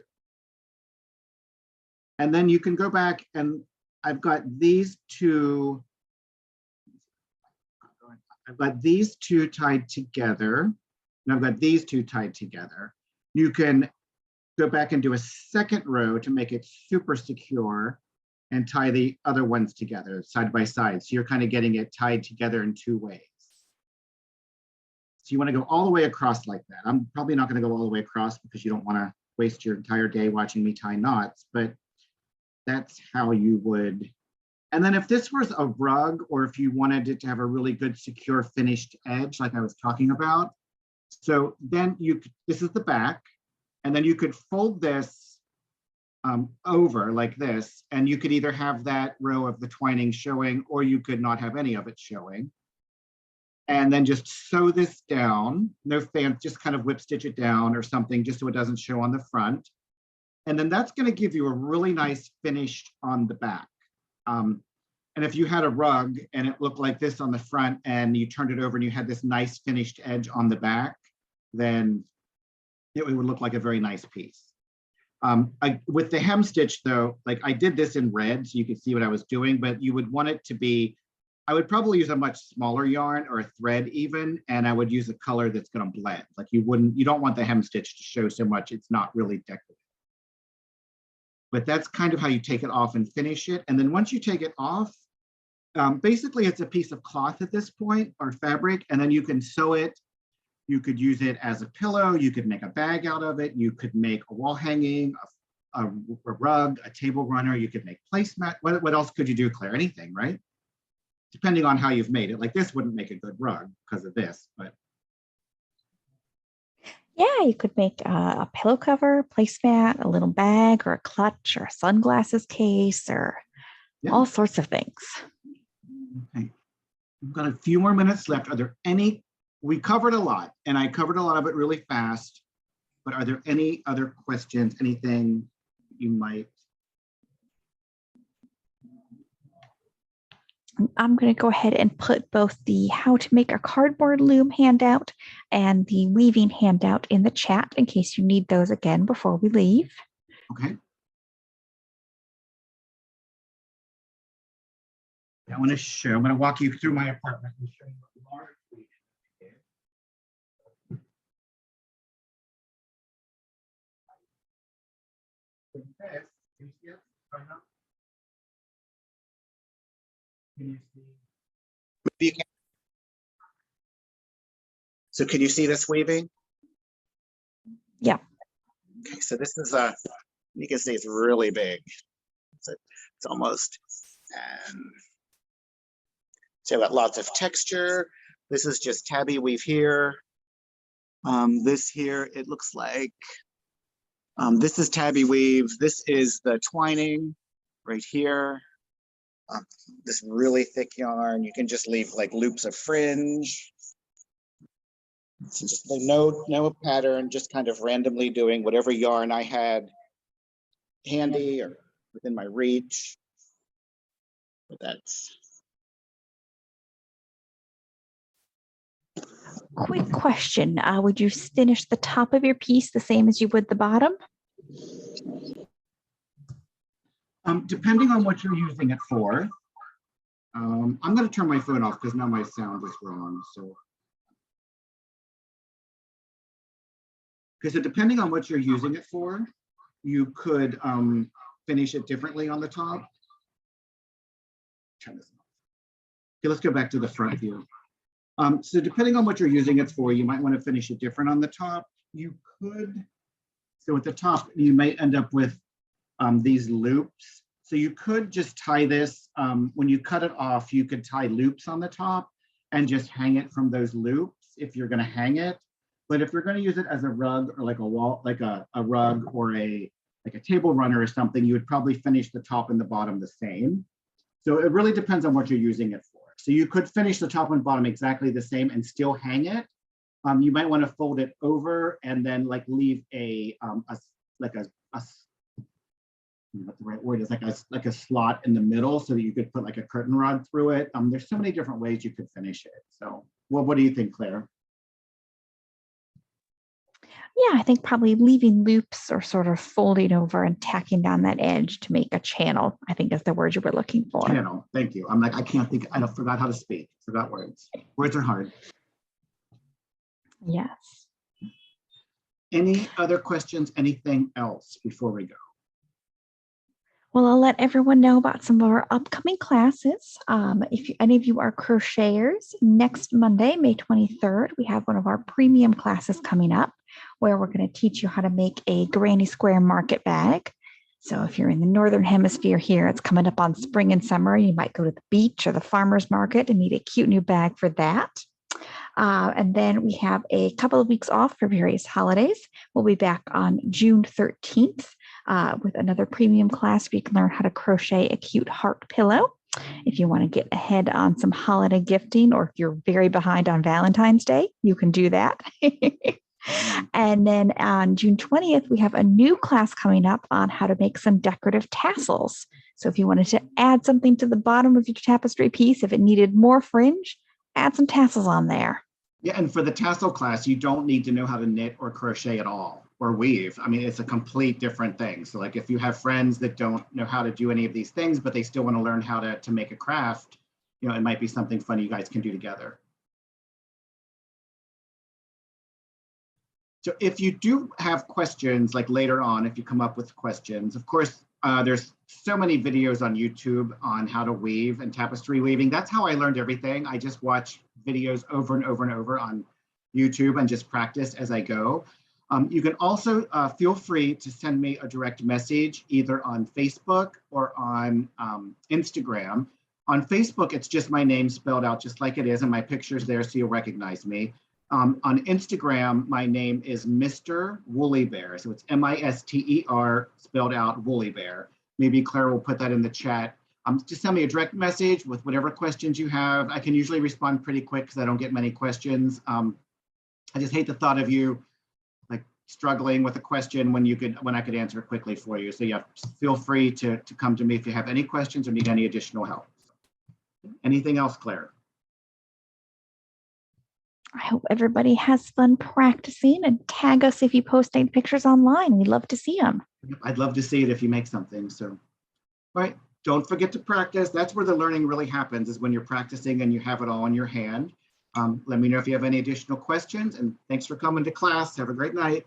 And then you can go back and I've got these 2. I've got these 2 tied together, and I've got these 2 tied together. You can go back and do a second row to make it super secure and tie the other ones together side by side. So you're kind of getting it tied together in 2 ways. So you want to go all the way across like that. I'm probably not going to go all the way across because you don't want to waste your entire day watching me tie knots, but that's how you would. And then if this was a rug, or if you wanted it to have a really good secure finished edge like I was talking about, so then this is the back, and then you could fold this over like this, and you could either have that row of the twining showing, or you could not have any of it showing. And then just sew this down, no fancy, just kind of whip stitch it down or something just so it doesn't show on the front. And then that's going to give you a really nice finish on the back. And if you had a rug and it looked like this on the front and you turned it over and you had this nice finished edge on the back, then it would look like a very nice piece. With the hem stitch though, like I did this in red so you could see what I was doing, but you would want it to be, I would probably use a much smaller yarn or a thread even, and I would use a color that's going to blend. Like you don't want the hem stitch to show so much, it's not really decorative. But that's kind of how you take it off and finish it. And then once you take it off, Basically, it's a piece of cloth at this point or fabric, and then you can sew it. You could use it as a pillow. You could make a bag out of it. You could make a wall hanging, a rug, a table runner. You could make placemat. What else could you do, Claire? Anything, right? Depending on how you've made it. Like this wouldn't make a good rug because of this, but. Yeah, you could make a pillow cover, placemat, a little bag, or a clutch, or a sunglasses case, or all sorts of things. Okay. We've got a few more minutes left. Are there any? We covered a lot, and I covered a lot of it really fast, but are there any other questions, anything you might? I'm going to go ahead and put both the how to make a cardboard loom handout and the weaving handout in the chat in case you need those again before we leave. Okay. I want to show, I'm going to walk you through my apartment and show you what large weaving is. This, can you see it right now? Can you see? Maybe you can. So can you see this weaving? Yeah. Okay, so this is you can see it's really big. It's almost, and so got lots of texture. This is just tabby weave here. This here, it looks like, this is tabby weave. This is the twining right here. This really thick yarn. You can just leave like loops of fringe. So just like no pattern, just kind of randomly doing whatever yarn I had handy or within my reach. But that's. Quick question. Would you finish the top of your piece the same as you would the bottom? Depending on what you're using it for. I'm going to turn my phone off because now my sound is wrong. So. Because depending on what you're using it for, you could finish it differently on the top. Turn this off. Okay, let's go back to the front view. So depending on what you're using it for, you might want to finish it different on the top. You could, so at the top, you might end up with these loops. So you could just tie this, when you cut it off, you could tie loops on the top and just hang it from those loops if you're going to hang it. But if you're going to use it as a rug or like a wall, like a rug or like a table runner or something, you would probably finish the top and the bottom the same. So it really depends on what you're using it for. So you could finish the top and bottom exactly the same and still hang it. You might want to fold it over and then like leave what the right word is, like a slot in the middle so that you could put like a curtain rod through it. There's so many different ways you could finish it. So what do you think, Claire? Yeah, I think probably leaving loops or sort of folding over and tacking down that edge to make a channel, I think is the word you were looking for. Channel, thank you. I'm like, I can't think, I forgot how to speak, forgot words. Words are hard. Yes. Any other questions, anything else before we go? Well, I'll let everyone know about some of our upcoming classes. If any of you are crocheters, next Monday, May 23rd, we have one of our premium classes coming up where we're going to teach you how to make a granny square market bag. So if you're in the Northern Hemisphere here, it's coming up on spring and summer. You might go to the beach or the farmer's market and need a cute new bag for that. And then we have a couple of weeks off for various holidays. We'll be back on June 13th with another premium class where you can learn how to crochet a cute heart pillow. If you want to get ahead on some holiday gifting, or if you're very behind on Valentine's Day, you can do that. And then on June 20th, we have a new class coming up on how to make some decorative tassels. So if you wanted to add something to the bottom of your tapestry piece, if it needed more fringe, add some tassels on there. Yeah, and for the tassel class, you don't need to know how to knit or crochet at all, or weave. I mean, it's a complete different thing. So like if you have friends that don't know how to do any of these things, but they still want to learn how to make a craft, you know, it might be something fun you guys can do together. So if you do have questions, like later on, if you come up with questions, of course, There's so many videos on YouTube on how to weave and tapestry weaving. That's how I learned everything. I just watch videos over and over and over on YouTube and just practice as I go. You can also feel free to send me a direct message either on Facebook or on Instagram. On Facebook, it's just my name spelled out just like it is, and my picture's there so you'll recognize me. On Instagram, my name is Mr. Woolly Bear. So it's Mister spelled out Woolly Bear. Maybe Claire will put that in the chat. Just send me a direct message with whatever questions you have. I can usually respond pretty quick because I don't get many questions. I just hate the thought of you like struggling with a question when I could answer it quickly for you. So yeah, feel free to come to me if you have any questions or need any additional help. Anything else, Claire? I hope everybody has fun practicing, and tag us if you post any pictures online. We'd love to see them. I'd love to see it if you make something. So, all right, don't forget to practice. That's where the learning really happens, is when you're practicing and you have it all in your hand. Let me know if you have any additional questions, and thanks for coming to class. Have a great night.